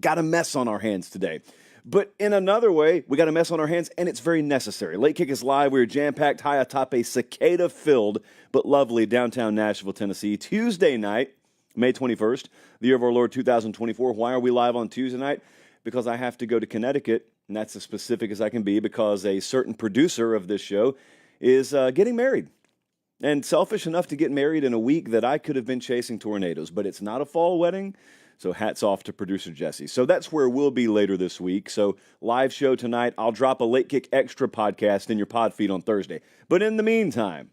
got a mess on our hands today. But in another way, we got a mess on our hands, and it's very necessary. Late Kick is live. We're jam-packed high atop a cicada-filled but lovely downtown Nashville, Tennessee. Tuesday night, May 21st, the year of our Lord 2024. Why are we live on Tuesday night? Because I have to go to Connecticut, and that's as specific as I can be, because a certain producer of this show is getting married. And selfish enough to get married in a week that I could have been chasing tornadoes. But it's not a fall wedding. So hats off to producer Jesse. So that's where we'll be later this week. So live show tonight. I'll drop a Late Kick Extra podcast in your pod feed on Thursday. But in the meantime,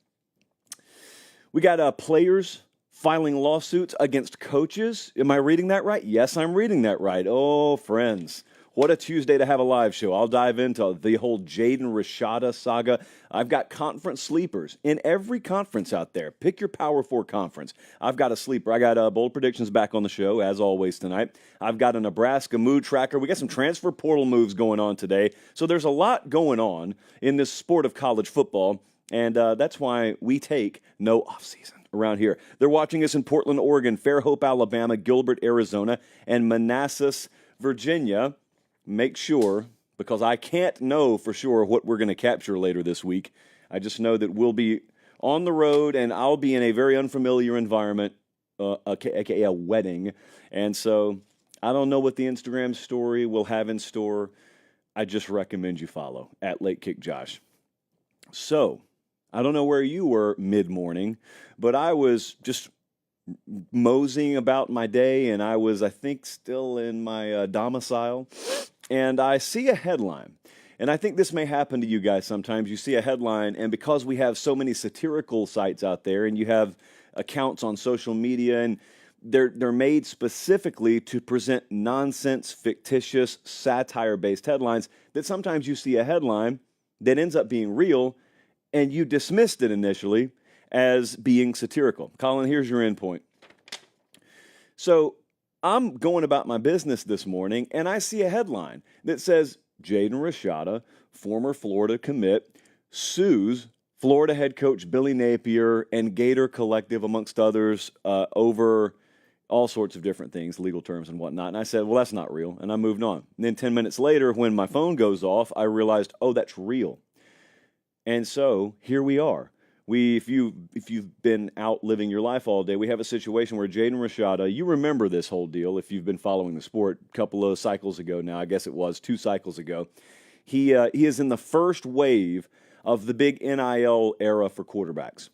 we got players filing lawsuits against coaches. Am I reading that right? Yes, I'm reading that right. Oh, friends. What a Tuesday to have a live show. I'll dive into the whole Jaden Rashada saga. I've got conference sleepers in every conference out there. Pick your Power 4 conference. I've got a sleeper. I got bold predictions back on the show, as always, tonight. I've got a Nebraska mood tracker. We got some transfer portal moves going on today. So there's a lot going on in this sport of college football, and that's why we take no offseason around here. They're watching us in Portland, Oregon, Fairhope, Alabama, Gilbert, Arizona, and Manassas, Virginia. Make sure, because I can't know for sure what we're going to capture later this week. I just know that we'll be on the road and I'll be in a very unfamiliar environment, aka a wedding. And so I don't know what the Instagram story will have in store. I just recommend you follow at Late Kick Josh. So I don't know where you were mid-morning, but I was just moseying about my day, and I was, I think, still in my domicile, and I see a headline. And I think this may happen to you guys sometimes. You see a headline, and because we have so many satirical sites out there, and you have accounts on social media, and they're made specifically to present nonsense, fictitious, satire-based headlines, that sometimes you see a headline that ends up being real, and you dismissed it initially as being satirical. Colin, here's your endpoint. So I'm going about my business this morning, and I see a headline that says, Jaden Rashada, former Florida commit, sues Florida head coach Billy Napier and Gator Collective, amongst others, over all sorts of different things, legal terms and whatnot. And I said, well, that's not real, and I moved on. And then 10 minutes later, when my phone goes off, I realized, oh, that's real. And so here we are. If you've been out living your life all day, we have a situation where Jaden Rashada, you remember this whole deal if you've been following the sport a couple of cycles ago now, I guess it was 2 cycles ago. He is in the first wave of the big NIL era for quarterbacks.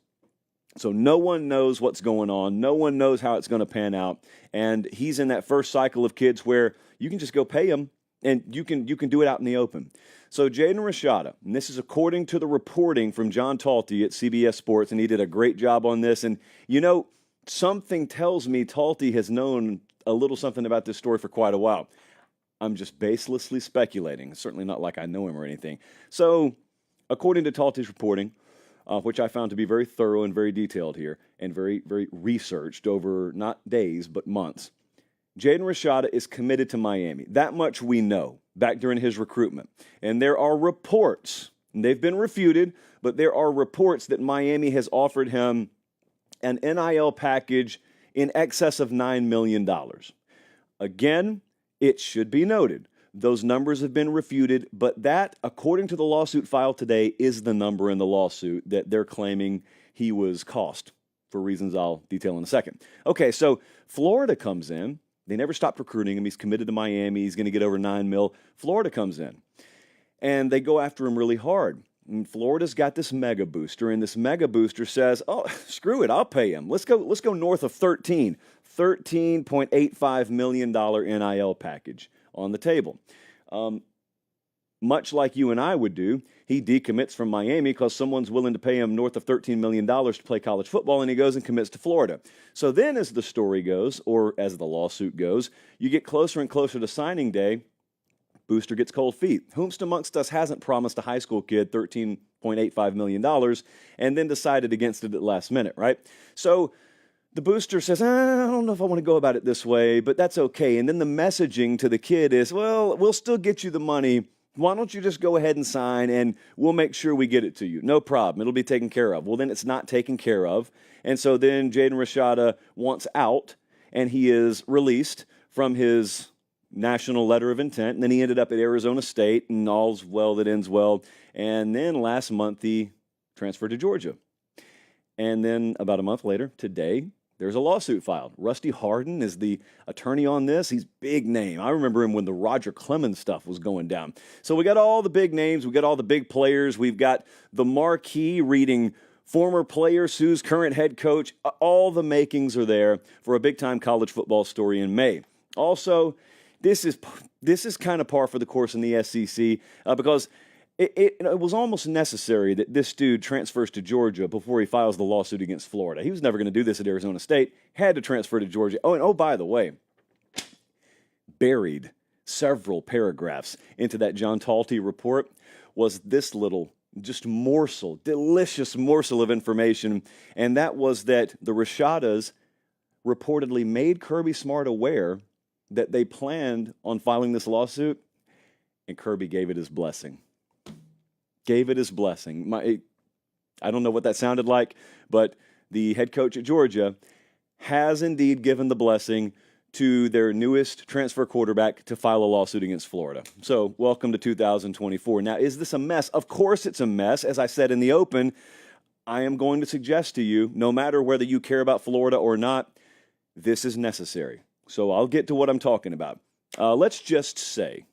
So no one knows what's going on. No one knows how it's going to pan out. And he's in that first cycle of kids where you can just go pay him and you can do it out in the open. So Jaden Rashada, and this is according to the reporting from John Talty at CBS Sports, and he did a great job on this. And, you know, something tells me Talty has known a little something about this story for quite a while. I'm just baselessly speculating. It's certainly not like I know him or anything. So according to Talty's reporting, which I found to be very thorough and very detailed here, and very, very researched over not days but months, Jaden Rashada is committed to Miami. That much we know back during his recruitment. And there are reports, and they've been refuted, but there are reports that Miami has offered him an NIL package in excess of $9 million. Again, it should be noted, those numbers have been refuted, but that, according to the lawsuit filed today, is the number in the lawsuit that they're claiming he was cost, for reasons I'll detail in a second. Okay, so Florida comes in. They never stopped recruiting him. He's committed to Miami. He's going to get over $9 million. Florida comes in, and they go after him really hard. And Florida's got this mega booster, and this mega booster says, "Oh, screw it, I'll pay him. Let's go north of $13.85 million NIL package on the table." Much like you and I would do, he decommits from Miami because someone's willing to pay him north of $13 million to play college football, and he goes and commits to Florida. So then, as the story goes, or as the lawsuit goes, you get closer and closer to signing day, booster gets cold feet. Whomst amongst us hasn't promised a high school kid $13.85 million and then decided against it at the last minute, right? So the booster says, I don't know if I want to go about it this way, but that's okay. And then the messaging to the kid is, well, we'll still get you the money. Why don't you just go ahead and sign, and we'll make sure we get it to you. No problem. It'll be taken care of. Well, then it's not taken care of. And so then Jaden Rashada wants out, and he is released from his national letter of intent, and then he ended up at Arizona State, and all's well that ends well. And then last month, he transferred to Georgia. And then about a month later, today, there's a lawsuit filed. Rusty Hardin is the attorney on this. He's big name. I remember him when the Roger Clemens stuff was going down. So we got all the big names. We got all the big players. We've got the marquee reading former player sues current head coach. All the makings are there for a big-time college football story in May. Also, this is kind of par for the course in the SEC because it was almost necessary that this dude transfers to Georgia before he files the lawsuit against Florida. He was never going to do this at Arizona State, had to transfer to Georgia. Oh, by the way, buried several paragraphs into that John Talty report was this little just morsel, delicious morsel of information, and that was that the Rashadas reportedly made Kirby Smart aware that they planned on filing this lawsuit, and Kirby gave it his blessing. Gave it his blessing. I don't know what that sounded like, but the head coach at Georgia has indeed given the blessing to their newest transfer quarterback to file a lawsuit against Florida. So welcome to 2024. Now, is this a mess? Of course it's a mess. As I said in the open, I am going to suggest to you, no matter whether you care about Florida or not, this is necessary. So I'll get to what I'm talking about. Let's just say,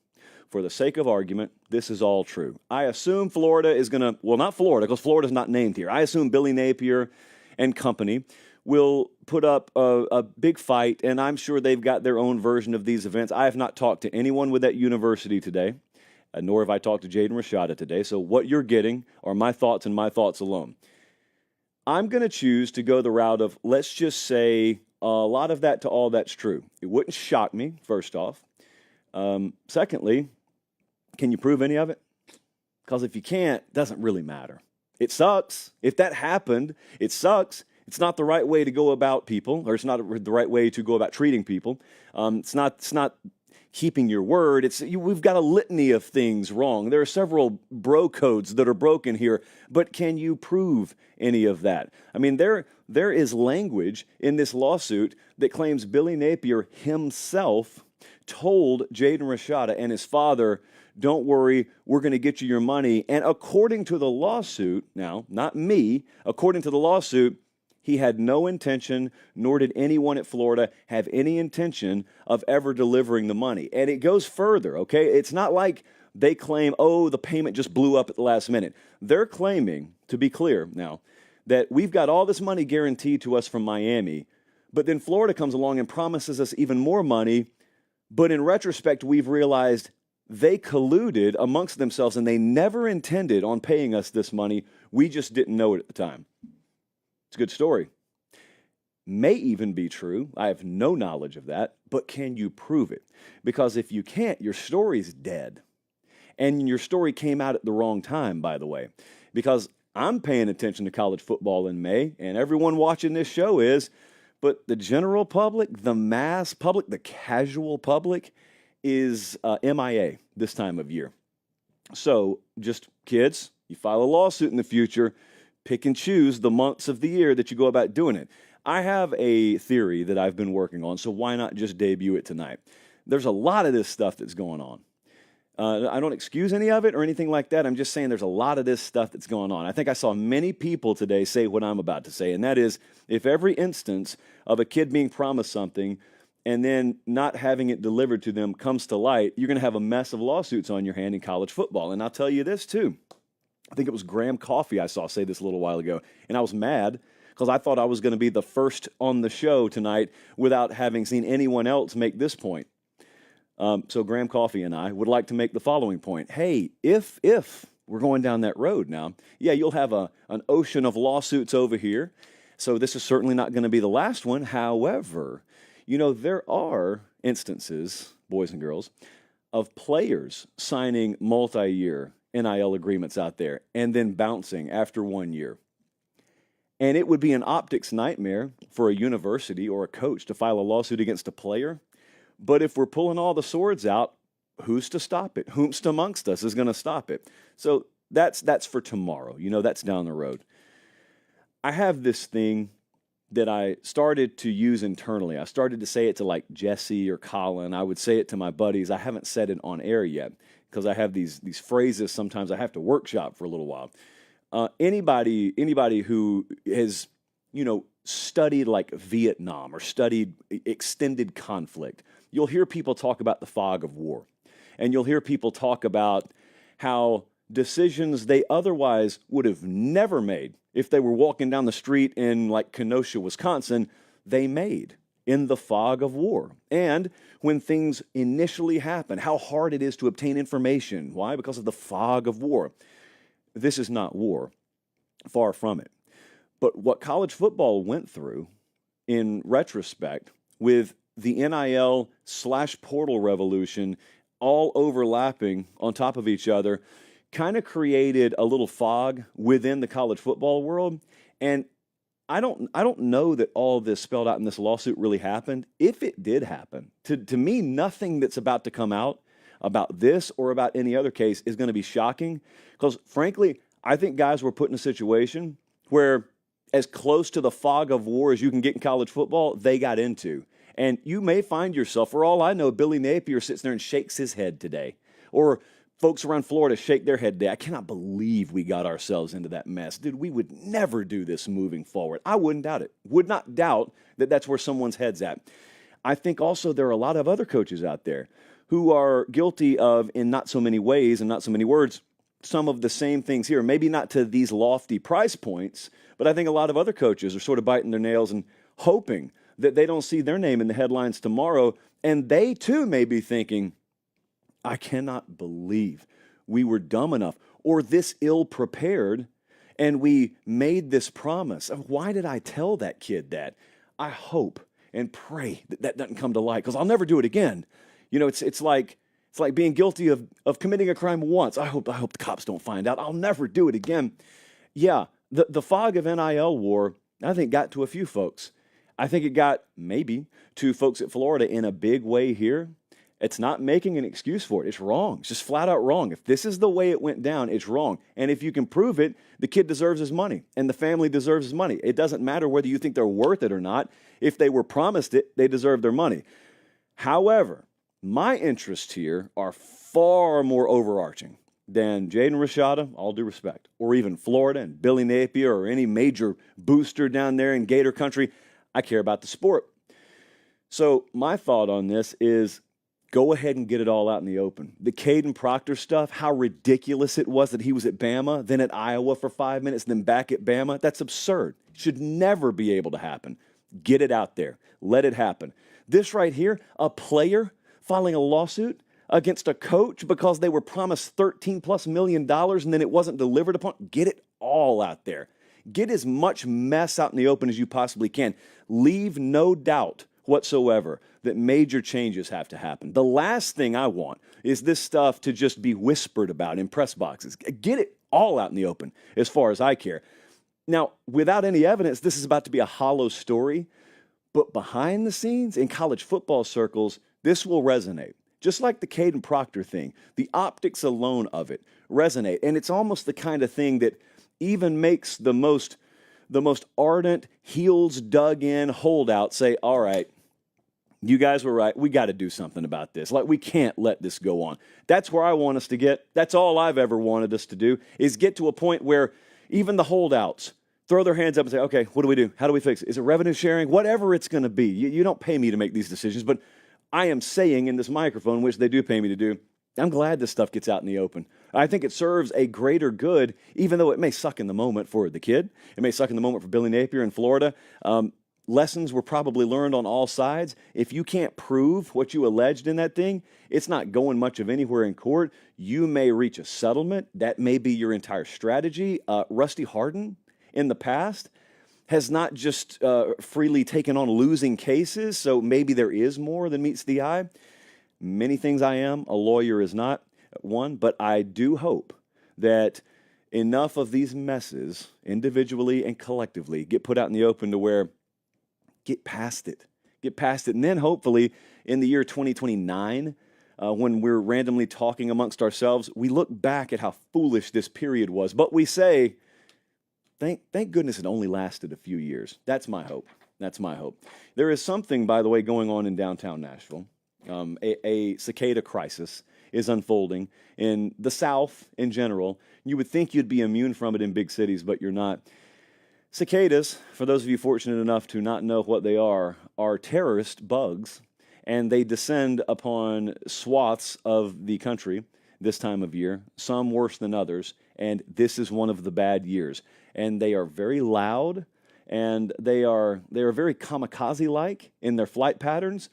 for the sake of argument, this is all true. I assume Florida is going to, well, not Florida, because Florida's not named here. I assume Billy Napier and company will put up a big fight, and I'm sure they've got their own version of these events. I have not talked to anyone with that university today, nor have I talked to Jaden Rashada today, so what you're getting are my thoughts and my thoughts alone. I'm going to choose to go the route of, let's just say, a lot of that to all that's true. It wouldn't shock me, first off. Secondly, can you prove any of it? Because if you can't, it doesn't really matter. It sucks. If that happened, it sucks. It's not the right way to go about people, or it's not the right way to go about treating people. It's not keeping your word. We've got a litany of things wrong. There are several bro codes that are broken here, but can you prove any of that? I mean, there is language in this lawsuit that claims Billy Napier himself told Jaden Rashada and his father, don't worry, we're going to get you your money. And according to the lawsuit, now, not me, according to the lawsuit, he had no intention, nor did anyone at Florida have any intention of ever delivering the money. And it goes further, okay? It's not like they claim, oh, the payment just blew up at the last minute. They're claiming, to be clear now, that we've got all this money guaranteed to us from Miami, but then Florida comes along and promises us even more money, but in retrospect, we've realized they colluded amongst themselves and they never intended on paying us this money. We just didn't know it at the time. It's a good story. May even be true. I have no knowledge of that, but can you prove it? Because if you can't, your story's dead. And your story came out at the wrong time, by the way, because I'm paying attention to college football in May, and everyone watching this show is, but the general public, the mass public, the casual public is MIA this time of year. So just kids, you file a lawsuit in the future, pick and choose the months of the year that you go about doing it. I have a theory that I've been working on, so why not just debut it tonight? There's a lot of this stuff that's going on. I don't excuse any of it or anything like that. I'm just saying there's a lot of this stuff that's going on. I think I saw many people today say what I'm about to say, and that is if every instance of a kid being promised something and then not having it delivered to them comes to light, you're going to have a mess of lawsuits on your hand in college football. And I'll tell you this, too. I think it was Graham Coffey I saw say this a little while ago, and I was mad because I thought I was going to be the first on the show tonight without having seen anyone else make this point. So Graham Coffey and I would like to make the following point. Hey, if we're going down that road now, yeah, you'll have an ocean of lawsuits over here, so this is certainly not going to be the last one. However, you know, there are instances, boys and girls, of players signing multi-year NIL agreements out there and then bouncing after 1 year. And it would be an optics nightmare for a university or a coach to file a lawsuit against a player. But if we're pulling all the swords out, who's to stop it? Whomst amongst us is going to stop it? So that's for tomorrow. You know, that's down the road. I have this thing that I started to use internally. I started to say it to like Jesse or Colin. I would say it to my buddies. I haven't said it on air yet because I have these phrases sometimes I have to workshop for a little while. Anybody who has, studied like Vietnam or studied extended conflict, you'll hear people talk about the fog of war. And you'll hear people talk about how decisions they otherwise would have never made if they were walking down the street in like Kenosha, Wisconsin, they made in the fog of war. And when things initially happen, how hard it is to obtain information. Why? Because of the fog of war. This is not war. Far from it. But what college football went through in retrospect with the NIL/portal revolution all overlapping on top of each other kind of created a little fog within the college football world. And I don't know that all this spelled out in this lawsuit really happened. If it did happen, to me, nothing that's about to come out about this or about any other case is going to be shocking. Because frankly, I think guys were put in a situation where as close to the fog of war as you can get in college football, they got into. And you may find yourself, for all I know, Billy Napier sits there and shakes his head today. Or folks around Florida shake their head today. I cannot believe we got ourselves into that mess. Dude, we would never do this moving forward. I wouldn't doubt it. Would not doubt that that's where someone's head's at. I think also there are a lot of other coaches out there who are guilty of, in not so many ways and not so many words, some of the same things here. Maybe not to these lofty price points, but I think a lot of other coaches are sort of biting their nails and hoping that they don't see their name in the headlines tomorrow. And they too may be thinking, I cannot believe we were dumb enough or this ill prepared and we made this promise. Why did I tell that kid that? I hope and pray that that doesn't come to light because I'll never do it again. It's like being guilty of committing a crime once. I hope the cops don't find out. I'll never do it again. Yeah, the fog of NIL war, I think, got to a few folks. I think it got maybe to folks at Florida in a big way here. It's not making an excuse for it. It's wrong. It's just flat out wrong. If this is the way it went down, it's wrong. And if you can prove it, the kid deserves his money and the family deserves his money. It doesn't matter whether you think they're worth it or not. If they were promised it, they deserve their money. However, my interests here are far more overarching than Jaden Rashada, all due respect, or even Florida and Billy Napier or any major booster down there in Gator country. I care about the sport. So my thought on this is go ahead and get it all out in the open. The Caden Proctor stuff, how ridiculous it was that he was at Bama, then at Iowa for 5 minutes, then back at Bama. That's absurd. Should never be able to happen. Get it out there. Let it happen. This right here, a player filing a lawsuit against a coach because they were promised $13+ million and then it wasn't delivered upon. Get it all out there. Get as much mess out in the open as you possibly can. Leave no doubt whatsoever that major changes have to happen. The last thing I want is this stuff to just be whispered about in press boxes. Get it all out in the open as far as I care. Now, without any evidence, this is about to be a hollow story, but behind the scenes in college football circles, this will resonate. Just like the Caden Proctor thing, the optics alone of it resonate. And it's almost the kind of thing that even makes the most ardent, heels dug in holdout say, all right, you guys were right. We got to do something about this. Like, we can't let this go on. That's where I want us to get. That's all I've ever wanted us to do, is get to a point where even the holdouts throw their hands up and say, okay, what do we do? How do we fix it? Is it revenue sharing? Whatever it's going to be. You don't pay me to make these decisions, but I am saying in this microphone, which they do pay me to do, I'm glad this stuff gets out in the open. I think it serves a greater good, even though it may suck in the moment for the kid. It may suck in the moment for Billy Napier in Florida. Lessons were probably learned on all sides. If you can't prove what you alleged in that thing, it's not going much of anywhere in court. You may reach a settlement. That may be your entire strategy. Rusty Hardin in the past has not just freely taken on losing cases, so maybe there is more than meets the eye. Many things I am, a lawyer is not one, but I do hope that enough of these messes, individually and collectively, get put out in the open to where get past it. And then hopefully in the year 2029, when we're randomly talking amongst ourselves, we look back at how foolish this period was, but we say, thank goodness it only lasted a few years. That's my hope. That's my hope. There is something, by the way, going on in downtown Nashville. A cicada crisis is unfolding in the South in general. You would think you'd be immune from it in big cities, but you're not. Cicadas, for those of you fortunate enough to not know what they are terrorist bugs, and they descend upon swaths of the country this time of year, some worse than others, and this is one of the bad years. And they are very loud, and they are very kamikaze-like in their flight patterns.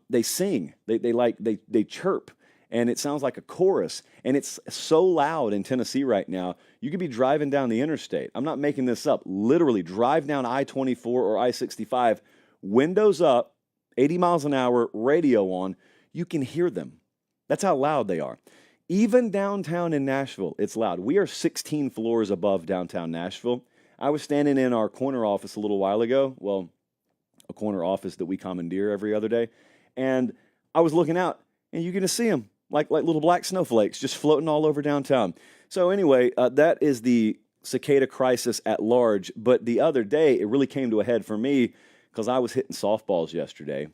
They sing, they chirp, and it sounds like a chorus, and it's so loud in Tennessee right now, you could be driving down the interstate. I'm not making this up. Literally, drive down I-24 or I-65, windows up, 80 miles an hour, radio on, you can hear them. That's how loud they are. Even downtown in Nashville, it's loud. We are 16 floors above downtown Nashville. I was standing in our corner office a little while ago, well, a corner office that we commandeer every other day, and I was looking out, and you're going to see them like little black snowflakes just floating all over downtown. So anyway, that is the cicada crisis at large, but the other day, it really came to a head for me because I was hitting softballs yesterday,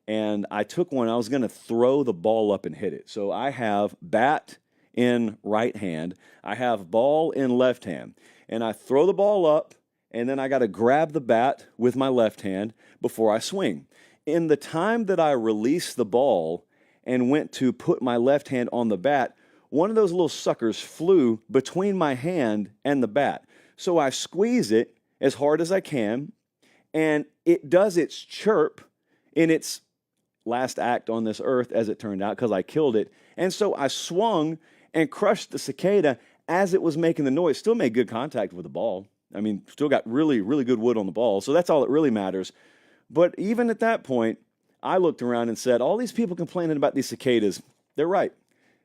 and I took one. I was going to throw the ball up and hit it. So I have bat in right hand. I have ball in left hand, and I throw the ball up, and then I got to grab the bat with my left hand before I swing. In the time that I released the ball and went to put my left hand on the bat, one of those little suckers flew between my hand and the bat. So I squeeze it as hard as I can, and it does its chirp in its last act on this earth, as it turned out, because I killed it. And so I swung and crushed the cicada as it was making the noise. Still made good contact with the ball. I mean, still got really, really good wood on the ball. So that's all that really matters. But even at that point, I looked around and said, all these people complaining about these cicadas, they're right.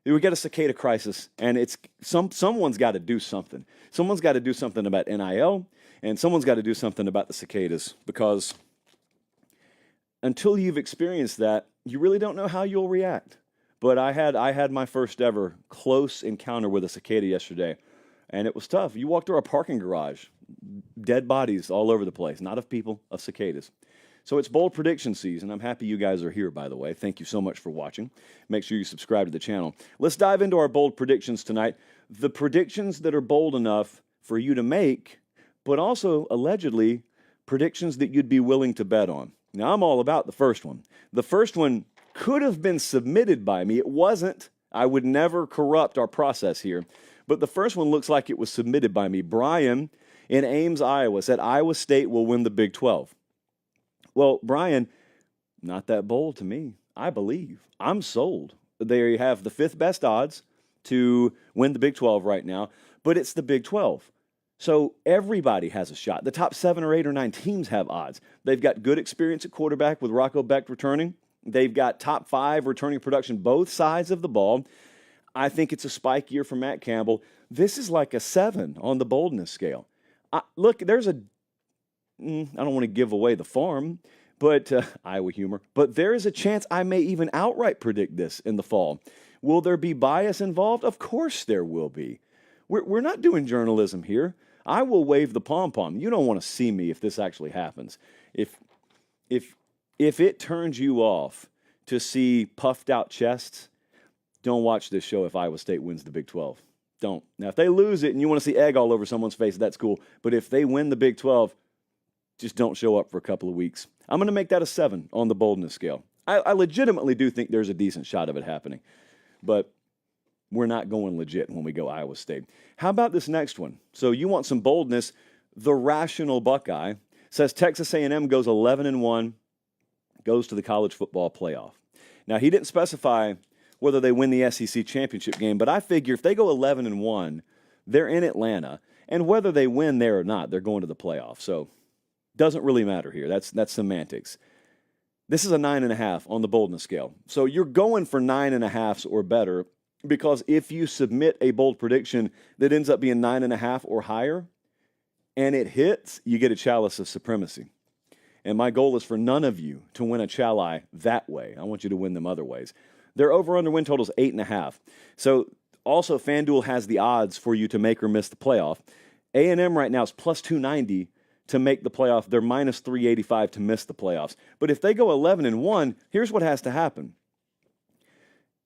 We got a cicada crisis, and it's someone's got to do something. Someone's got to do something about NIL, and someone's got to do something about the cicadas, because until you've experienced that, you really don't know how you'll react. But I had my first ever close encounter with a cicada yesterday, and it was tough. You walk through our parking garage, dead bodies all over the place, not of people, of cicadas. So it's bold prediction season. I'm happy you guys are here, by the way. Thank you so much for watching. Make sure you subscribe to the channel. Let's dive into our bold predictions tonight. The predictions that are bold enough for you to make, but also, allegedly, predictions that you'd be willing to bet on. Now, I'm all about the first one. The first one could have been submitted by me. It wasn't. I would never corrupt our process here. But the first one looks like it was submitted by me. Brian in Ames, Iowa, said Iowa State will win the Big 12. Well, Brian, not that bold to me. I believe. I'm sold. They have the fifth best odds to win the Big 12 right now, but it's the Big 12. So everybody has a shot. The top 7 or 8 or 9 teams have odds. They've got good experience at quarterback with Rocco Becht returning. They've got top 5 returning production both sides of the ball. I think it's a spike year for Matt Campbell. This is like a 7 on the boldness scale. Look, there's a I don't want to give away the farm, but Iowa humor. But there is a chance I may even outright predict this in the fall. Will there be bias involved? Of course there will be. We're not doing journalism here. I will wave the pom-pom. You don't want to see me if this actually happens. If it turns you off to see puffed out chests, don't watch this show if Iowa State wins the Big 12. Don't. Now, if they lose it and you want to see egg all over someone's face, that's cool. But if they win the Big 12, just don't show up for a couple of weeks. I'm going to make that a 7 on the boldness scale. I legitimately do think there's a decent shot of it happening. But we're not going legit when we go Iowa State. How about this next one? So you want some boldness. The Rational Buckeye says Texas A&M goes 11-1, goes to the college football playoff. Now, he didn't specify whether they win the SEC championship game, but I figure if they go 11-1, they're in Atlanta, and whether they win there or not, they're going to the playoff. So doesn't really matter here. That's semantics. This is a 9.5 on the boldness scale. So you're going for 9.5s or better, because if you submit a bold prediction that ends up being 9.5 or higher, and it hits, you get a chalice of supremacy. And my goal is for none of you to win a chalice that way. I want you to win them other ways. Their over-under win total is 8.5. So also FanDuel has the odds for you to make or miss the playoff. A&M right now is plus 290 to make the playoff. They're minus 385 to miss the playoffs. But if they go 11-1, here's what has to happen.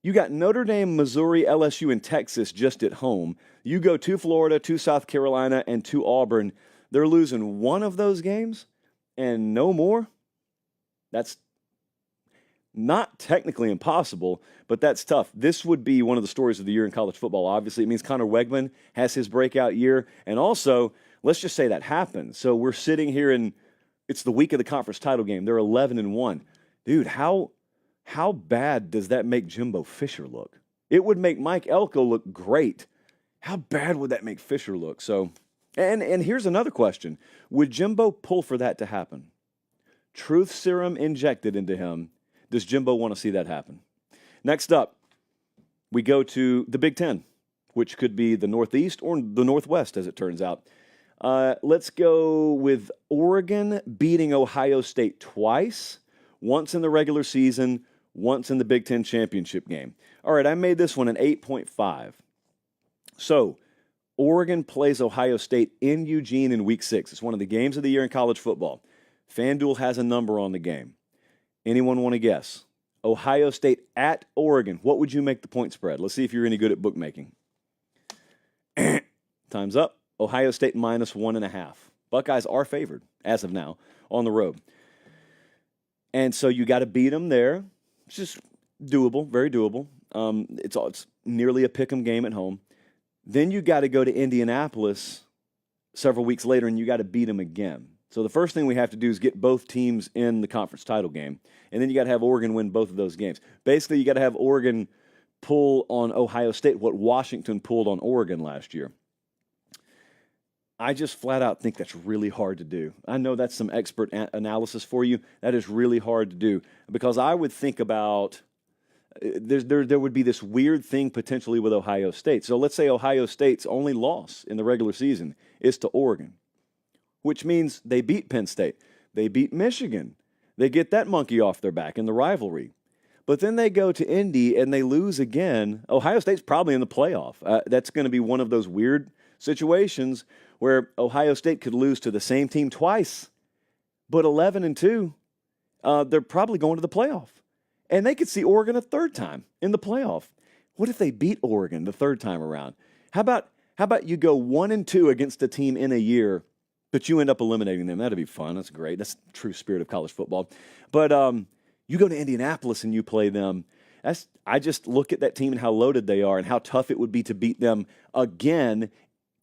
You got Notre Dame, Missouri, LSU, and Texas just at home. You go to Florida, to South Carolina, and to Auburn. They're losing one of those games and no more. That's not technically impossible, but that's tough. This would be one of the stories of the year in college football. Obviously, it means Connor Wegman has his breakout year. And also, let's just say that happened. So we're sitting here and it's the week of the conference title game. They're 11-1. Dude, how bad does that make Jimbo Fisher look? It would make Mike Elko look great. How bad would that make Fisher look? So, and here's another question. Would Jimbo pull for that to happen? Truth serum injected into him. Does Jimbo want to see that happen? Next up, we go to the Big Ten, which could be the Northeast or the Northwest, as it turns out. Let's go with Oregon beating Ohio State twice, once in the regular season, once in the Big Ten championship game. All right, I made this one an 8.5. So, Oregon plays Ohio State in Eugene in Week 6. It's one of the games of the year in college football. FanDuel has a number on the game. Anyone want to guess? Ohio State at Oregon. What would you make the point spread? Let's see if you're any good at bookmaking. Time's up. Ohio State minus 1.5. Buckeyes are favored, as of now, on the road. And so you got to beat them there. It's just doable, very doable. It's nearly a pick'em game at home. Then you got to go to Indianapolis several weeks later, and you got to beat them again. So the first thing we have to do is get both teams in the conference title game, and then you got to have Oregon win both of those games. Basically, you got to have Oregon pull on Ohio State what Washington pulled on Oregon last year. I just flat out think that's really hard to do. I know that's some expert analysis for you. That is really hard to do because I would think about there would be this weird thing potentially with Ohio State. So let's say Ohio State's only loss in the regular season is to Oregon, which means they beat Penn State. They beat Michigan. They get that monkey off their back in the rivalry. But then they go to Indy and they lose again. Ohio State's probably in the playoff. That's going to be one of those weird situations where Ohio State could lose to the same team twice, but 11-2, they're probably going to the playoff. And they could see Oregon a third time in the playoff. What if they beat Oregon the third time around? How about you go 1-2 against a team in a year, but you end up eliminating them? That'd be fun. That's great. That's the true spirit of college football. But you go to Indianapolis and you play them. I just look at that team and how loaded they are and how tough it would be to beat them again,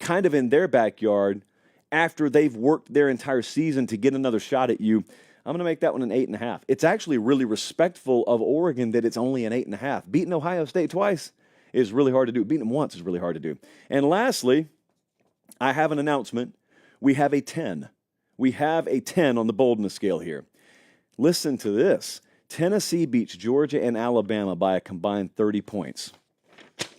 kind of in their backyard, after they've worked their entire season to get another shot at you. I'm going to make that one an 8.5. It's actually really respectful of Oregon that it's only an 8.5. Beating Ohio State twice is really hard to do. Beating them once is really hard to do. And lastly, I have an announcement. We have a 10. We have a 10 on the boldness scale here. Listen to this. Tennessee beats Georgia and Alabama by a combined 30 points.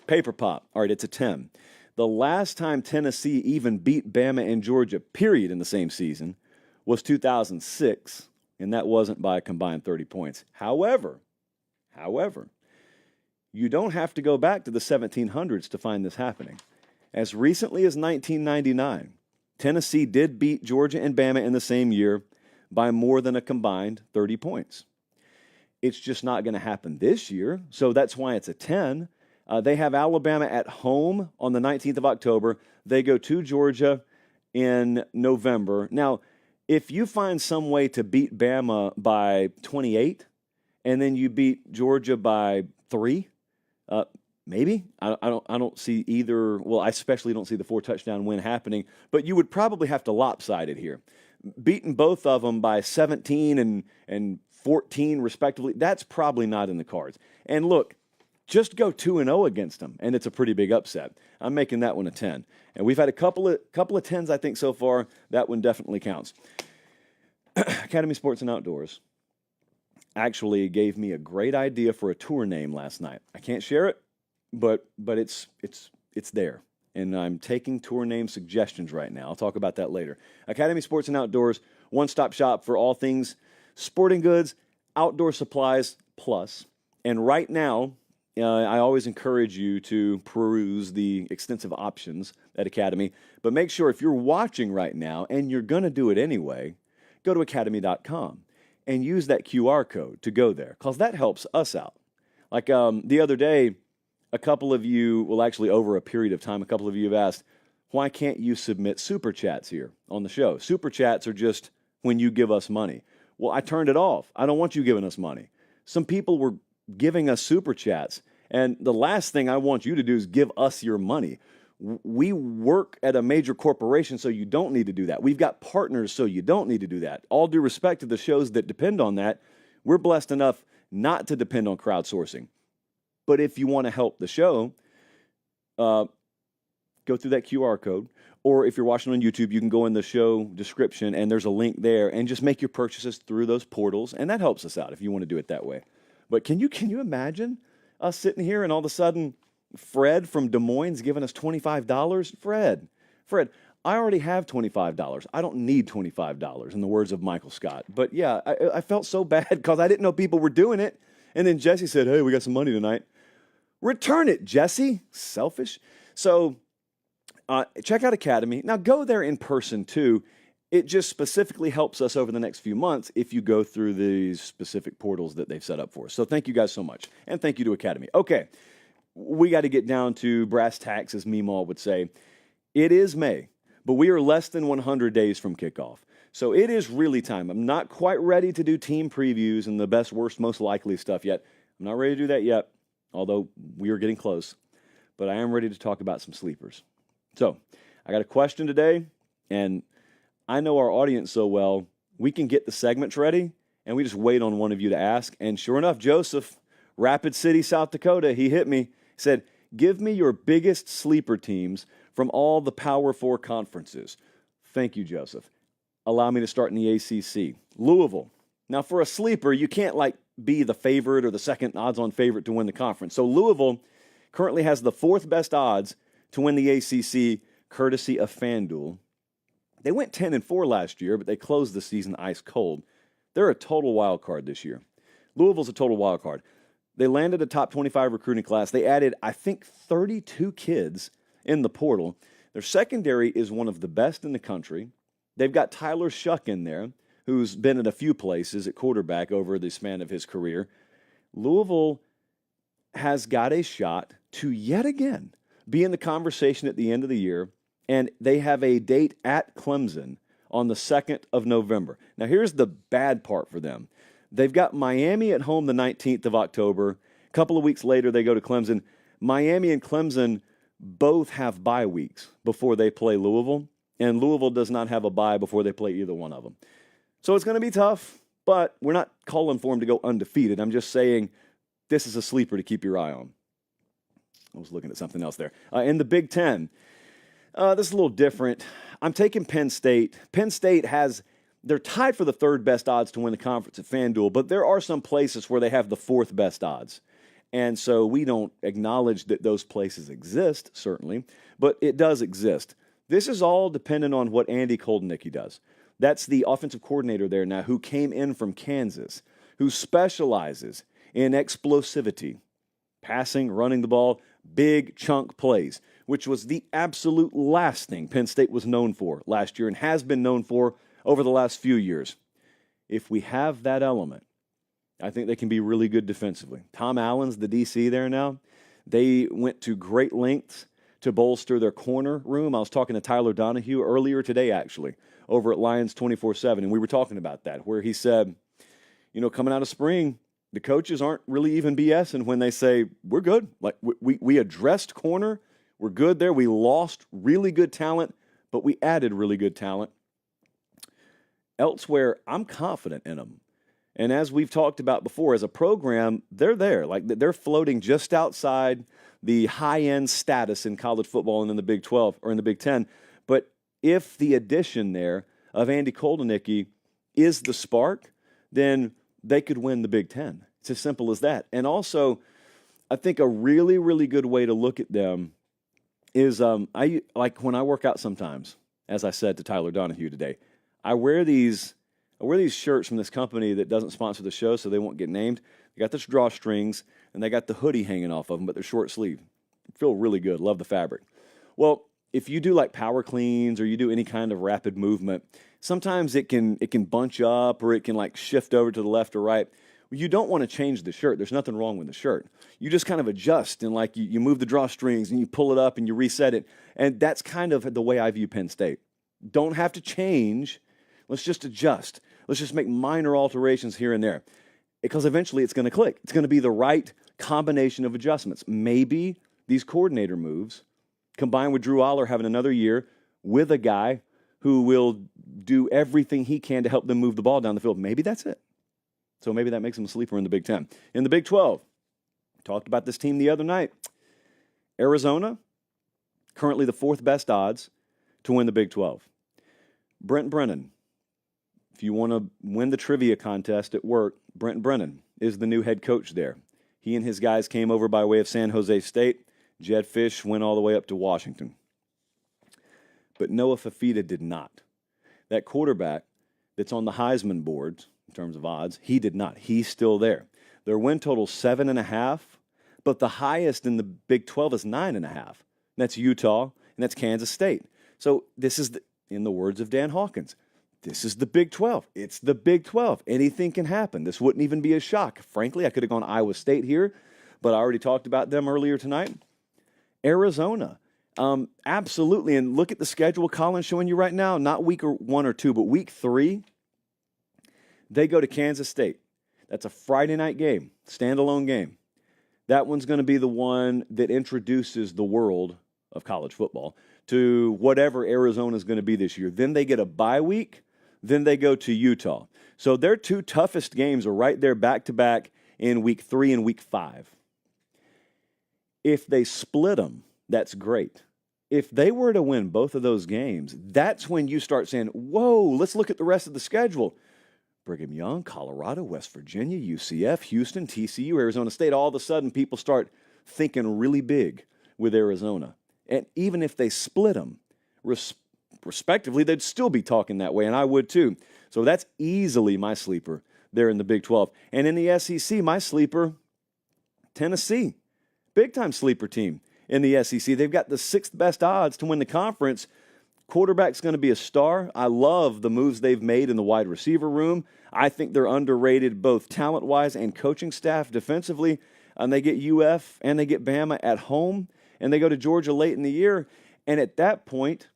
Paper pop. All right, it's a 10. The last time Tennessee even beat Bama and Georgia, period, in the same season was 2006, and that wasn't by a combined 30 points. However, you don't have to go back to the 1700s to find this happening. As recently as 1999, Tennessee did beat Georgia and Bama in the same year by more than a combined 30 points. It's just not going to happen this year, so that's why it's a 10. They have Alabama at home on the 19th of October. They go to Georgia in November. Now, if you find some way to beat Bama by 28 and then you beat Georgia by 3, maybe. I don't see either. Well, I especially don't see the 4-touchdown win happening, but you would probably have to lopside it here. Beating both of them by 17 and 14 respectively, that's probably not in the cards. And look, just go 2-0 against them, and it's a pretty big upset. I'm making that one a 10. And we've had a couple of 10s, I think, so far. That one definitely counts. Academy Sports and Outdoors actually gave me a great idea for a tour name last night. I can't share it, but it's there. And I'm taking tour name suggestions right now. I'll talk about that later. Academy Sports and Outdoors, one-stop shop for all things sporting goods, outdoor supplies, plus. And right now, I always encourage you to peruse the extensive options at Academy, but make sure if you're watching right now and you're going to do it anyway, go to academy.com and use that QR code to go there, because that helps us out. Like the other day, a couple of you, well, actually over a period of time, a couple of you have asked, why can't you submit super chats here on the show? Super chats are just when you give us money. Well, I turned it off. I don't want you giving us money. Some people were giving us super chats, and the last thing I want you to do is give us your money. We work at a major corporation, so you don't need to do that. We've got partners, so you don't need to do that. All due respect to the shows that depend on that, we're blessed enough not to depend on crowdsourcing. But if you want to help the show, go through that QR code. Or if you're watching on YouTube, you can go in the show description, and there's a link there, and just make your purchases through those portals, and that helps us out if you want to do it that way. But can you imagine us sitting here and all of a sudden Fred from Des Moines giving us $25? Fred, I already have $25. I don't need $25, in the words of Michael Scott. But yeah, I felt so bad because I didn't know people were doing it. And then Jesse said, hey, we got some money tonight. Return it, Jesse. Selfish. So check out Academy. Now go there in person too. It just specifically helps us over the next few months if you go through these specific portals that they've set up for us. So thank you guys so much. And thank you to Academy. Okay, we got to get down to brass tacks, as Meemaw would say. It is May, but we are less than 100 days from kickoff. So it is really time. I'm not quite ready to do team previews and the best, worst, most likely stuff yet. I'm not ready to do that yet, although we are getting close. But I am ready to talk about some sleepers. So I got a question today, and I know our audience so well, we can get the segments ready, and we just wait on one of you to ask. And sure enough, Joseph, Rapid City, South Dakota, he hit me. He said, give me your biggest sleeper teams from all the Power 4 conferences. Thank you, Joseph. Allow me to start in the ACC. Louisville. Now, for a sleeper, you can't be the favorite or the second odds-on favorite to win the conference. So Louisville currently has the fourth best odds to win the ACC, courtesy of FanDuel. They went 10-4 last year, but they closed the season ice cold. They're a total wild card this year. Louisville's a total wild card. They landed a top 25 recruiting class. They added, I think, 32 kids in the portal. Their secondary is one of the best in the country. They've got Tyler Shuck in there, who's been at a few places at quarterback over the span of his career. Louisville has got a shot to yet again be in the conversation at the end of the year, and they have a date at Clemson on the 2nd of November. Now, here's the bad part for them. They've got Miami at home the 19th of October. A couple of weeks later, they go to Clemson. Miami and Clemson both have bye weeks before they play Louisville, and Louisville does not have a bye before they play either one of them. So it's going to be tough, but we're not calling for them to go undefeated. I'm just saying this is a sleeper to keep your eye on. I was looking at something else there. In the Big Ten, this is a little different. I'm taking Penn State. Penn State they're tied for the third best odds to win the conference at FanDuel, but there are some places where they have the fourth best odds. And so we don't acknowledge that those places exist, certainly, but it does exist. This is all dependent on what Andy Koldenicki does. That's the offensive coordinator there now who came in from Kansas, who specializes in explosivity, passing, running the ball, big chunk plays, which was the absolute last thing Penn State was known for last year and has been known for over the last few years. If we have that element, I think they can be really good defensively. Tom Allen's the DC there now. They went to great lengths to bolster their corner room. I was talking to Tyler Donahue earlier today, actually, over at Lions 24/7, and we were talking about that, where he said, coming out of spring, the coaches aren't really even BSing when they say, we're good. Like, we addressed corner. We're good there. We lost really good talent, but we added really good talent. Elsewhere, I'm confident in them. And as we've talked about before, as a program, they're there. Like, they're floating just outside the high-end status in college football and in the Big 12 or in the Big 10. But if the addition there of Andy Koldenicki is the spark, then they could win the Big Ten. It's as simple as that. And also, I think a really, really good way to look at them is when I work out sometimes, as I said to Tyler Donahue today, I wear these shirts from this company that doesn't sponsor the show, so they won't get named. They got the drawstrings, and they got the hoodie hanging off of them, but they're short sleeve. Feel really good. Love the fabric. Well, if you do like power cleans or you do any kind of rapid movement, sometimes it can bunch up or it can like shift over to the left or right. Well, you don't want to change the shirt. There's nothing wrong with the shirt. You just kind of adjust and like you move the drawstrings and you pull it up and you reset it. And that's kind of the way I view Penn State. Don't have to change. Let's just adjust. Let's just make minor alterations here and there. Because eventually it's going to click. It's going to be the right combination of adjustments. Maybe these coordinator moves, combined with Drew Aller having another year with a guy who will do everything he can to help them move the ball down the field. Maybe that's it. So maybe that makes him a sleeper in the Big Ten. In the Big 12, talked about this team the other night. Arizona, currently the fourth best odds to win the Big 12. Brent Brennan, if you want to win the trivia contest at work, Brent Brennan is the new head coach there. He and his guys came over by way of San Jose State. Jed Fish went all the way up to Washington. But Noah Fafita did not. That quarterback that's on the Heisman boards, in terms of odds, he did not. He's still there. Their win total 7.5, but the highest in the Big 12 is 9.5. That's Utah, and that's Kansas State. So this is, in the words of Dan Hawkins, this is the Big 12. It's the Big 12. Anything can happen. This wouldn't even be a shock. Frankly, I could have gone Iowa State here, but I already talked about them earlier tonight. Arizona, absolutely. And look at the schedule Colin's showing you right now. Not week 1 or 2, but week 3. They go to Kansas State. That's a Friday night game, standalone game. That one's going to be the one that introduces the world of college football to whatever Arizona is going to be this year. Then they get a bye week. Then they go to Utah. So their two toughest games are right there back-to-back in week 3 and week 5. If they split them, that's great. If they were to win both of those games, that's when you start saying, whoa, let's look at the rest of the schedule. Brigham Young, Colorado, West Virginia, UCF, Houston, TCU, Arizona State. All of a sudden, people start thinking really big with Arizona. And even if they split them, respectively, they'd still be talking that way, and I would too. So that's easily my sleeper there in the Big 12. And in the SEC, my sleeper, Tennessee. Big-time sleeper team in the SEC. They've got the 6th best odds to win the conference. Quarterback's going to be a star. I love the moves they've made in the wide receiver room. I think they're underrated both talent-wise and coaching staff defensively. And they get UF and they get Bama at home, and they go to Georgia late in the year. And at that point,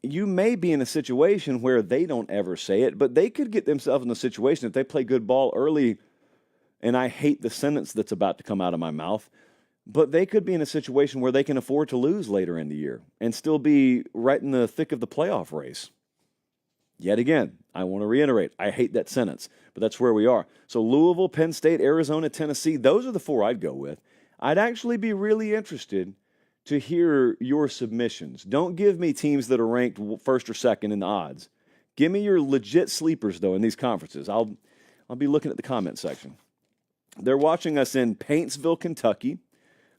you may be in a situation where they don't ever say it, but they could get themselves in a situation if they play good ball early, and I hate the sentence that's about to come out of my mouth, but they could be in a situation where they can afford to lose later in the year and still be right in the thick of the playoff race. Yet again, I want to reiterate, I hate that sentence, but that's where we are. So Louisville, Penn State, Arizona, Tennessee, those are the 4 I'd go with. I'd actually be really interested to hear your submissions. Don't give me teams that are ranked 1st or 2nd in the odds. Give me your legit sleepers, though, in these conferences. I'll be looking at the comment section. They're watching us in Paintsville, Kentucky,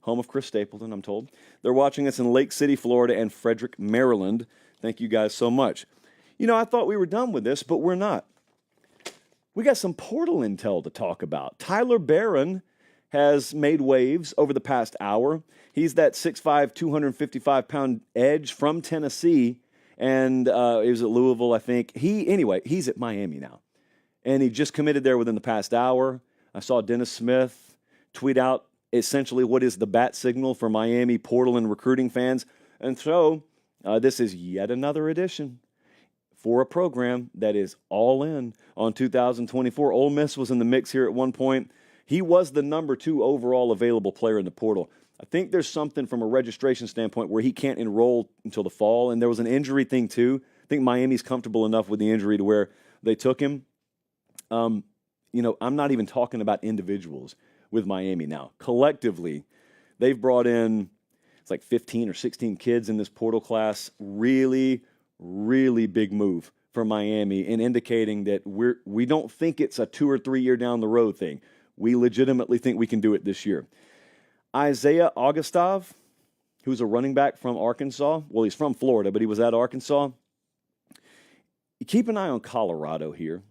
home of Chris Stapleton, I'm told. They're watching us in Lake City, Florida, and Frederick, Maryland. Thank you guys so much. You know, I thought we were done with this, but we're not. We got some portal intel to talk about. Tyler Barron has made waves over the past hour. He's that 6'5", 255-pound edge from Tennessee, and he was at Louisville, I think. He's at Miami now, and he just committed there within the past hour. I saw Dennis Smith tweet out essentially what is the bat signal for Miami portal and recruiting fans. And so this is yet another edition for a program that is all in on 2024. Ole Miss was in the mix here at one point. He was the number 2 overall available player in the portal. I think there's something from a registration standpoint where he can't enroll until the fall, and there was an injury thing too. I think Miami's comfortable enough with the injury to where they took him. I'm not even talking about individuals with Miami now. Collectively, they've brought in, it's like 15 or 16 kids in this portal class. Really, really big move for Miami in indicating that we don't think it's a 2 or 3 year down the road thing. We legitimately think we can do it this year. Isaiah Augustov, who's a running back from Arkansas. Well, he's from Florida, but he was at Arkansas. Keep an eye on Colorado here.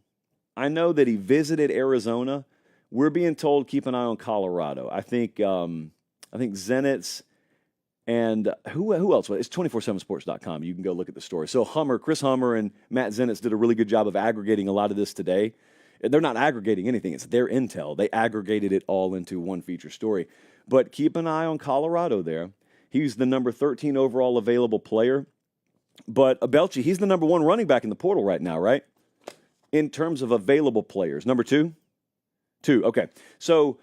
I know that he visited Arizona we're being told keep an eye on Colorado. I think Zenitz and who else? It's 247sports.com. You can go look at the story. So Chris Hummer and Matt Zenitz did a really good job of aggregating a lot of this today. They're not aggregating anything. It's their intel. They aggregated it all into one feature story. But keep an eye on Colorado there. He's the number 13 overall available player. But Abelchi, he's the number 1 running back in the portal right now, right? In terms of available players. Number 2? 2, okay. So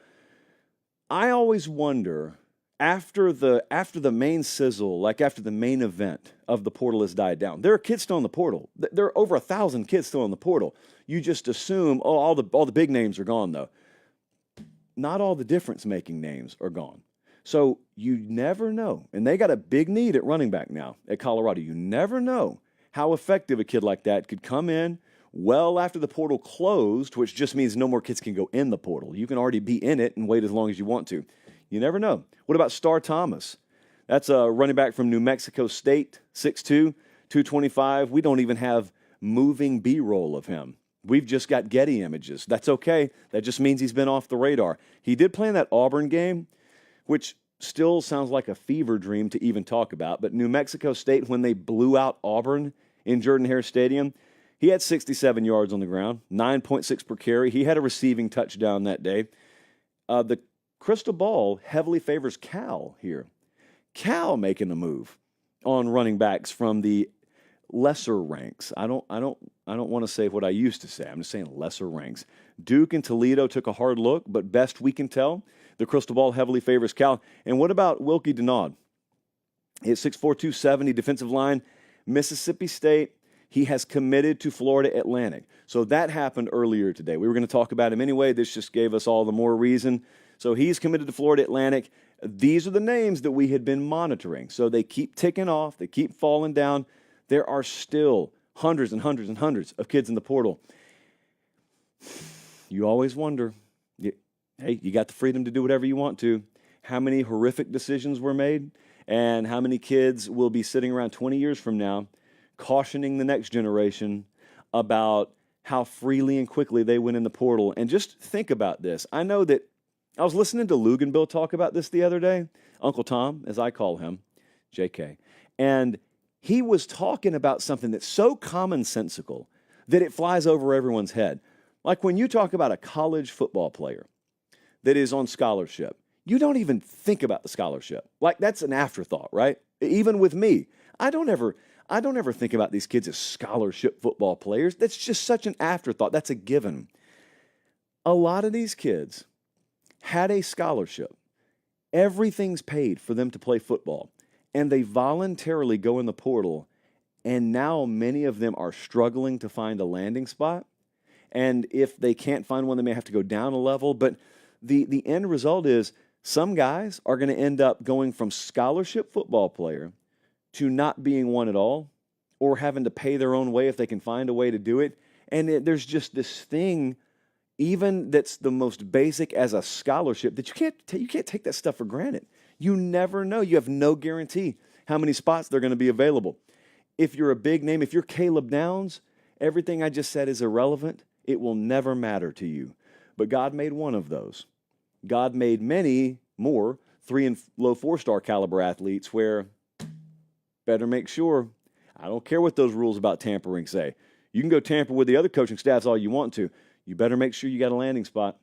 I always wonder, after the main sizzle, like after the main event of the portal has died down, there are kids still in the portal. There are over 1,000 kids still in the portal. You just assume, all the big names are gone, though. Not all the difference-making names are gone. So you never know. And they got a big need at running back now at Colorado. You never know how effective a kid like that could come in well after the portal closed, which just means no more kids can go in the portal. You can already be in it and wait as long as you want to. You never know. What about Star Thomas? That's a running back from New Mexico State, 6'2", 225. We don't even have moving B-roll of him. We've just got Getty images. That's okay. That just means he's been off the radar. He did play in that Auburn game, which still sounds like a fever dream to even talk about. But New Mexico State, when they blew out Auburn in Jordan-Hare Stadium, he had 67 yards on the ground, 9.6 per carry. He had a receiving touchdown that day. The crystal ball heavily favors Cal here. Cal making a move on running backs from the lesser ranks. I don't want to say what I used to say. I'm just saying lesser ranks. Duke and Toledo took a hard look, but best we can tell, the crystal ball heavily favors Cal. And what about Wilkie Denaud? He's 6'4", 270, defensive line. Mississippi State, he has committed to Florida Atlantic. So that happened earlier today. We were going to talk about him anyway. This just gave us all the more reason. So he's committed to Florida Atlantic. These are the names that we had been monitoring. So they keep ticking off. They keep falling down. There are still hundreds and hundreds and hundreds of kids in the portal. You always wonder, hey, you got the freedom to do whatever you want to. How many horrific decisions were made, and how many kids will be sitting around 20 years from now cautioning the next generation about how freely and quickly they went in the portal. And just think about this. I know that I was listening to Luganville talk about this the other day, Uncle Tom, as I call him, JK, and he was talking about something that's so commonsensical that it flies over everyone's head. Like when you talk about a college football player that is on scholarship, you don't even think about the scholarship. Like that's an afterthought, right? Even with me, I don't ever think about these kids as scholarship football players. That's just such an afterthought. That's a given. A lot of these kids had a scholarship. Everything's paid for them to play football. And they voluntarily go in the portal, and now many of them are struggling to find a landing spot. And if they can't find one, they may have to go down a level. But the end result is some guys are going to end up going from scholarship football player to not being one at all, or having to pay their own way if they can find a way to do it. And there's just this thing, even that's the most basic as a scholarship, that you can't take that stuff for granted. You never know. You have no guarantee how many spots they're going to be available. If you're a big name, if you're Caleb Downs, everything I just said is irrelevant. It will never matter to you. But God made one of those. God made many more 3 and low 4-star caliber athletes where better make sure. I don't care what those rules about tampering say. You can go tamper with the other coaching staffs all you want to. You better make sure you got a landing spot.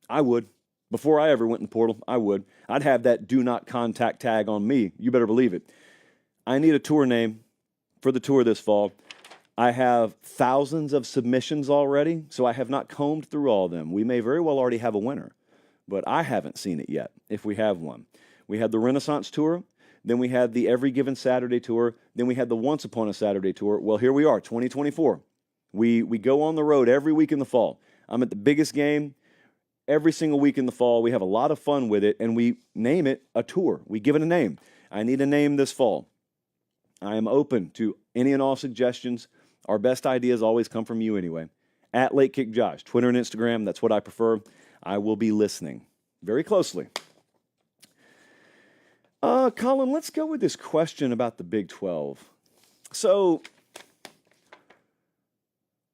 I would. Before I ever went in the portal, I would. I'd have that do not contact tag on me. You better believe it. I need a tour name for the tour this fall. I have thousands of submissions already, so I have not combed through all of them. We may very well already have a winner, but I haven't seen it yet, if we have one. We had the Renaissance Tour, then we had the Every Given Saturday Tour, then we had the Once Upon a Saturday Tour. Well, here we are, 2024. We go on the road every week in the fall. I'm at the biggest game every single week in the fall. We have a lot of fun with it, and we name it a tour. We give it a name. I need a name this fall. I am open to any and all suggestions. Our best ideas always come from you anyway. At Late Kick Josh, Twitter and Instagram, that's what I prefer. I will be listening very closely. Colin, let's go with this question about the Big 12. So,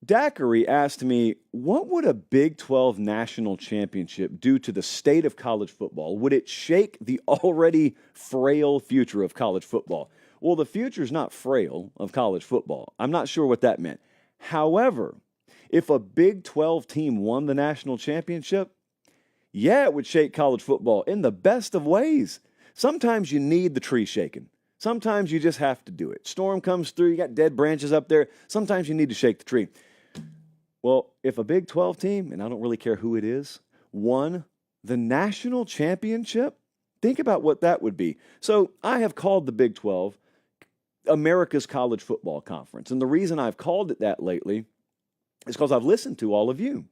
Daiquiri asked me, what would a Big 12 national championship do to the state of college football? Would it shake the already frail future of college football? Well, the future's not frail of college football. I'm not sure what that meant. However, if a Big 12 team won the national championship, yeah, it would shake college football in the best of ways. Sometimes you need the tree shaking. Sometimes you just have to do it. Storm comes through, you got dead branches up there. Sometimes you need to shake the tree. Well, if a Big 12 team, and I don't really care who it is, won the national championship, think about what that would be. So I have called the Big 12 America's College Football Conference. And the reason I've called it that lately is because I've listened to all of you.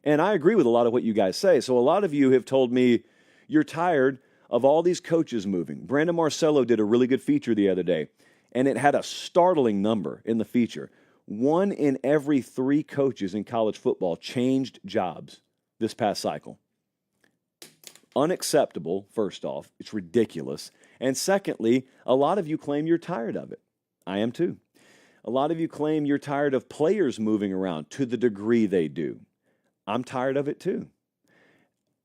And I agree with a lot of what you guys say. So a lot of you have told me you're tired of all these coaches moving. Brandon Marcello did a really good feature the other day, and it had a startling number in the feature. 1 in every 3 coaches in college football changed jobs this past cycle. Unacceptable, first off. It's ridiculous. And secondly, a lot of you claim you're tired of it. I am too. A lot of you claim you're tired of players moving around to the degree they do. I'm tired of it too.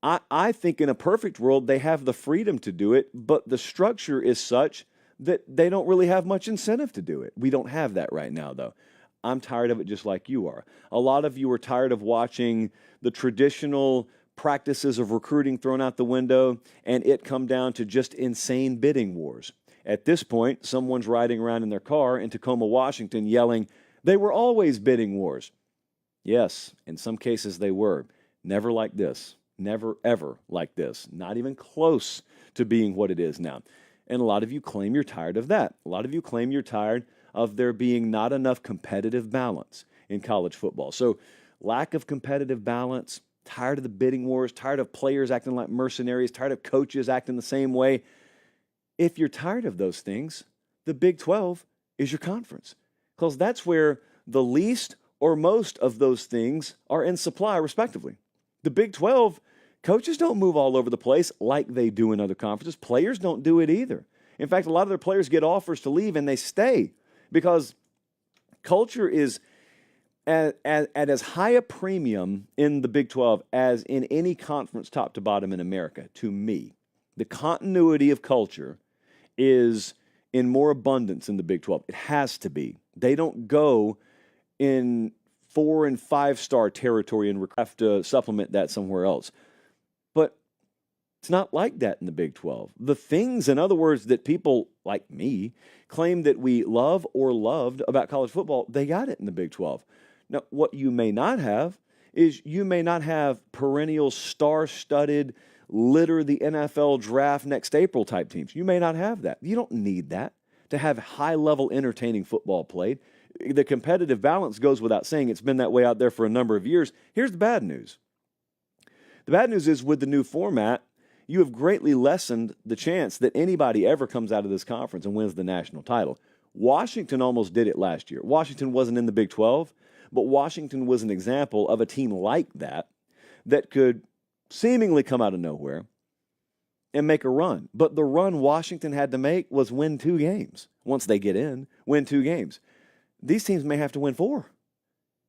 I think in a perfect world, they have the freedom to do it, but the structure is such that they don't really have much incentive to do it. We don't have that right now, though. I'm tired of it just like you are. A lot of you are tired of watching the traditional practices of recruiting thrown out the window and it come down to just insane bidding wars. At this point, someone's riding around in their car in Tacoma, Washington, yelling, "They were always bidding wars." Yes, in some cases they were. Never like this. Never, ever like this. Not even close to being what it is now. And a lot of you claim you're tired of that. A lot of you claim you're tired of there being not enough competitive balance in college football. So lack of competitive balance, tired of the bidding wars, tired of players acting like mercenaries, tired of coaches acting the same way. If you're tired of those things, the Big 12 is your conference, because that's where the least or most of those things are in supply, respectively. The Big 12, coaches don't move all over the place like they do in other conferences. Players don't do it either. In fact, a lot of their players get offers to leave and they stay because culture is at as high a premium in the Big 12 as in any conference top to bottom in America, to me. The continuity of culture is in more abundance in the Big 12. It has to be. They don't go in 4- and 5-star territory and have to supplement that somewhere else. But it's not like that in the Big 12. The things, in other words, that people like me claim that we love or loved about college football, they got it in the Big 12. Now, what you may not have is you may not have perennial star-studded, litter the NFL draft next April type teams. You may not have that. You don't need that to have high-level entertaining football played. The competitive balance goes without saying. It's been that way out there for a number of years. Here's the bad news. The bad news is with the new format, you have greatly lessened the chance that anybody ever comes out of this conference and wins the national title. Washington almost did it last year. Washington wasn't in the Big 12, but Washington was an example of a team like that that could seemingly come out of nowhere and make a run. But the run Washington had to make was win 2 games. Once they get in, win 2 games. These teams may have to win 4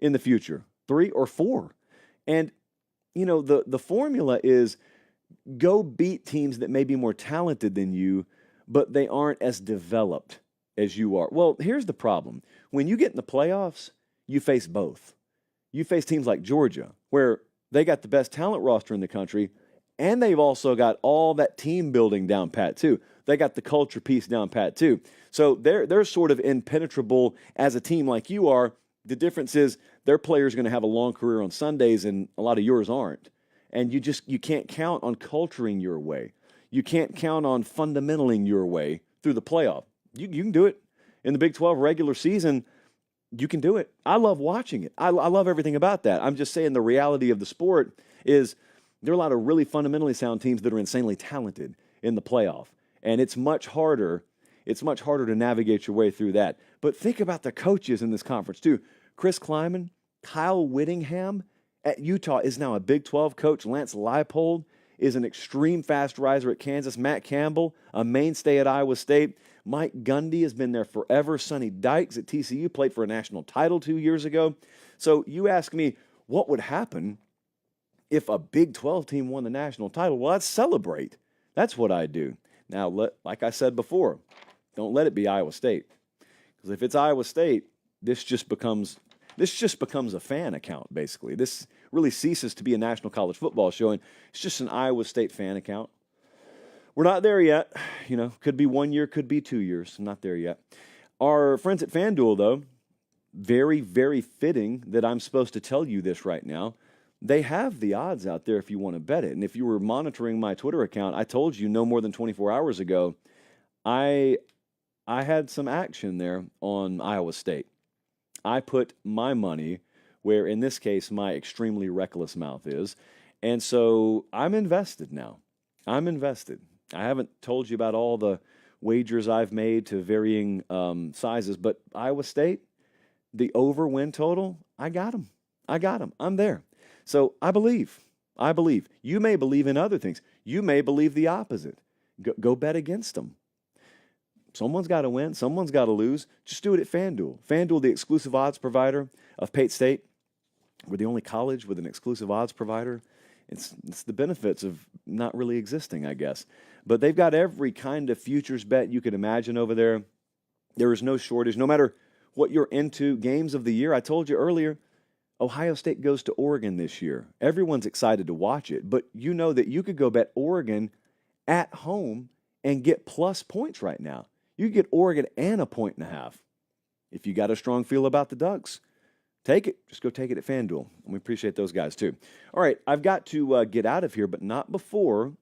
in the future, 3 or 4. And, you know, the formula is go beat teams that may be more talented than you, but they aren't as developed as you are. Well, here's the problem. When you get in the playoffs, you face both. You face teams like Georgia, where they got the best talent roster in the country, and they've also got all that team building down pat too. They got the culture piece down pat too. So they're sort of impenetrable as a team like you are. The difference is their players are going to have a long career on Sundays, and a lot of yours aren't. And you can't count on culturing your way. You can't count on fundamentaling your way through the playoff. You can do it in the Big 12 regular season. You can do it. I love watching it. I love everything about that. I'm just saying the reality of the sport is there are a lot of really fundamentally sound teams that are insanely talented in the playoff. And it's much harder to navigate your way through that. But think about the coaches in this conference too. Chris Kleiman, Kyle Whittingham at Utah is now a Big 12 coach. Lance Leipold is an extreme fast riser at Kansas. Matt Campbell, a mainstay at Iowa State. Mike Gundy has been there forever. Sonny Dykes at TCU played for a national title 2 years ago. So you ask me, what would happen if a Big 12 team won the national title? Well, I'd celebrate. That's what I do. Now, like I said before, don't let it be Iowa State. Because if it's Iowa State, this just becomes a fan account, basically. This really ceases to be a national college football show, and it's just an Iowa State fan account. We're not there yet. Could be 1 year, could be 2 years. I'm not there yet. Our friends at FanDuel, though, very, very fitting that I'm supposed to tell you this right now. They have the odds out there if you want to bet it. And if you were monitoring my Twitter account, I told you no more than 24 hours ago, I had some action there on Iowa State. I put my money where, in this case, my extremely reckless mouth is. And so I'm invested now. I'm invested. I haven't told you about all the wagers I've made to varying sizes, but Iowa State, the over win total, I got them. I'm there. So I believe. You may believe in other things. You may believe the opposite. Go bet against them. Someone's got to win. Someone's got to lose. Just do it at FanDuel. FanDuel, the exclusive odds provider of Pate State. We're the only college with an exclusive odds provider. It's the benefits of not really existing, I guess. But they've got every kind of futures bet you could imagine over there. There is no shortage. No matter what you're into, games of the year. I told you earlier, Ohio State goes to Oregon this year. Everyone's excited to watch it. But you know that you could go bet Oregon at home and get plus points right now. You get Oregon and a 1.5. If you got a strong feel about the Ducks, take it. Just go take it at FanDuel. And we appreciate those guys too. All right, I've got to get out of here, but not before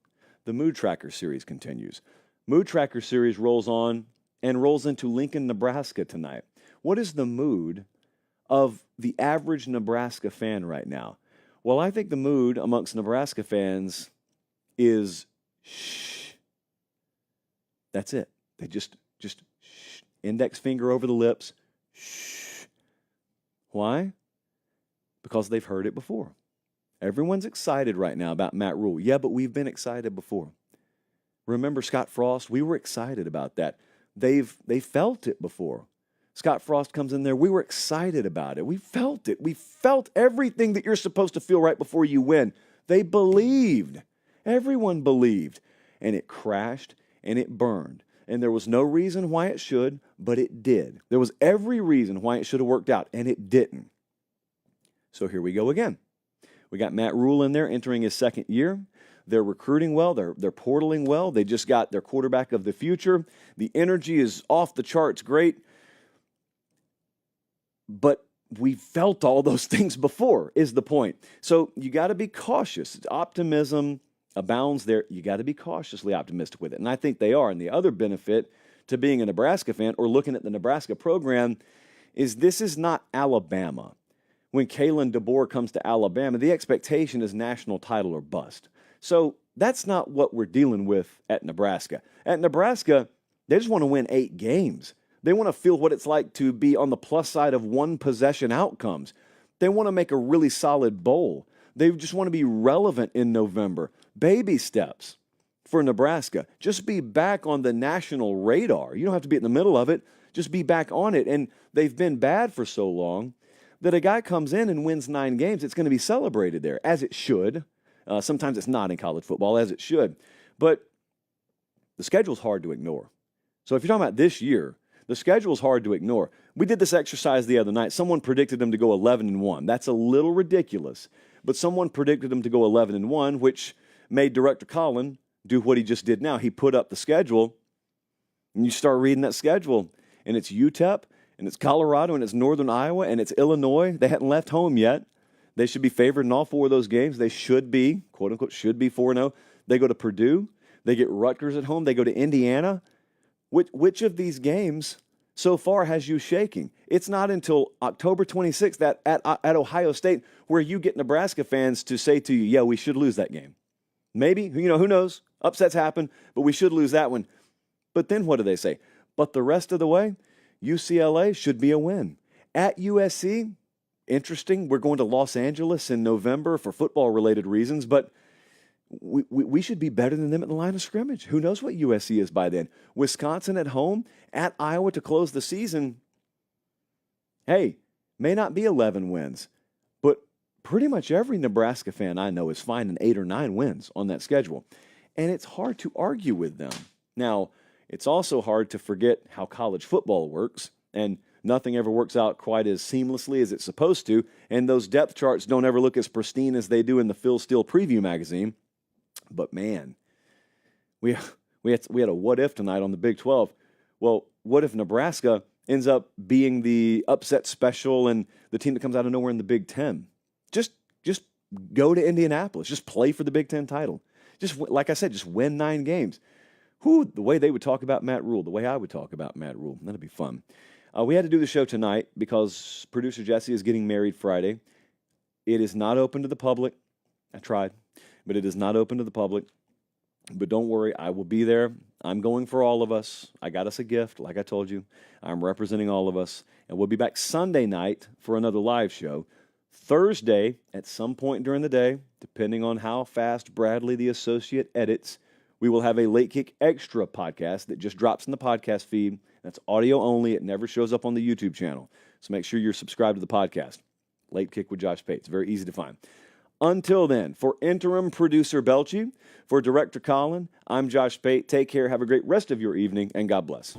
the Mood Tracker series continues. Mood Tracker series rolls on and rolls into Lincoln, Nebraska tonight. What is the mood of the average Nebraska fan right now? Well, I think the mood amongst Nebraska fans is shh. That's it. They just shh. Index finger over the lips. Shh. Why? Because they've heard it before. Everyone's excited right now about Matt Rule. Yeah, but we've been excited before. Remember Scott Frost? We were excited about that. They felt it before. Scott Frost comes in there. We were excited about it. We felt it. We felt everything that you're supposed to feel right before you win. They believed. Everyone believed. And it crashed and it burned. And there was no reason why it should, but it did. There was every reason why it should have worked out, and it didn't. So here we go again. We got Matt Rule in there entering his second year. They're recruiting well. They're portaling well. They just got their quarterback of the future. The energy is off the charts great. But we felt all those things before, is the point. So you got to be cautious. Optimism abounds there. You got to be cautiously optimistic with it. And I think they are. And the other benefit to being a Nebraska fan or looking at the Nebraska program is this is not Alabama. When Kalen DeBoer comes to Alabama, the expectation is national title or bust. So that's not what we're dealing with at Nebraska. At Nebraska, they just want to win 8 games. They want to feel what it's like to be on the plus side of one possession outcomes. They want to make a really solid bowl. They just want to be relevant in November. Baby steps for Nebraska. Just be back on the national radar. You don't have to be in the middle of it. Just be back on it. And they've been bad for so long that a guy comes in and wins 9 games. It's going to be celebrated there, as it should. Sometimes it's not in college football, as it should. But the schedule's hard to ignore. So if you're talking about this year, the schedule's hard to ignore. We did this exercise the other night. Someone predicted them to go 11-1. That's a little ridiculous. But someone predicted them to go 11-1, which made Director Colin do what he just did now. He put up the schedule, and you start reading that schedule, and it's UTEP, and it's Colorado, and it's Northern Iowa, and it's Illinois. They hadn't left home yet. They should be favored in all 4 of those games. They should be, quote-unquote, should be 4-0. They go to Purdue. They get Rutgers at home. They go to Indiana. Which of these games so far has you shaking? It's not until October 26th at Ohio State where you get Nebraska fans to say to you, yeah, we should lose that game. Maybe, who knows? Upsets happen, but we should lose that one. But then what do they say? But the rest of the way, UCLA should be a win. At USC, interesting, we're going to Los Angeles in November for football-related reasons, but we should be better than them at the line of scrimmage. Who knows what USC is by then? Wisconsin at home, at Iowa to close the season. Hey, may not be 11 wins, but pretty much every Nebraska fan I know is finding 8 or 9 wins on that schedule. And it's hard to argue with them. Now, it's also hard to forget how college football works, and nothing ever works out quite as seamlessly as it's supposed to, and those depth charts don't ever look as pristine as they do in the Phil Steele preview magazine. But man, we had a what if tonight on the Big 12. Well, what if Nebraska ends up being the upset special and the team that comes out of nowhere in the Big 10? Just go to Indianapolis. Just play for the Big 10 title. Just, like I said, just win 9 games. The way they would talk about Matt Rule, the way I would talk about Matt Rule. That'd be fun. We had to do the show tonight because producer Jesse is getting married Friday. It is not open to the public. I tried, but it is not open to the public. But don't worry, I will be there. I'm going for all of us. I got us a gift, like I told you. I'm representing all of us. And we'll be back Sunday night for another live show. Thursday, at some point during the day, depending on how fast Bradley, the associate, edits, we will have a Late Kick Extra podcast that just drops in the podcast feed. That's audio only. It never shows up on the YouTube channel. So make sure you're subscribed to the podcast. Late Kick with Josh Pate. It's very easy to find. Until then, for interim producer Belchi, for director Colin, I'm Josh Pate. Take care. Have a great rest of your evening, and God bless.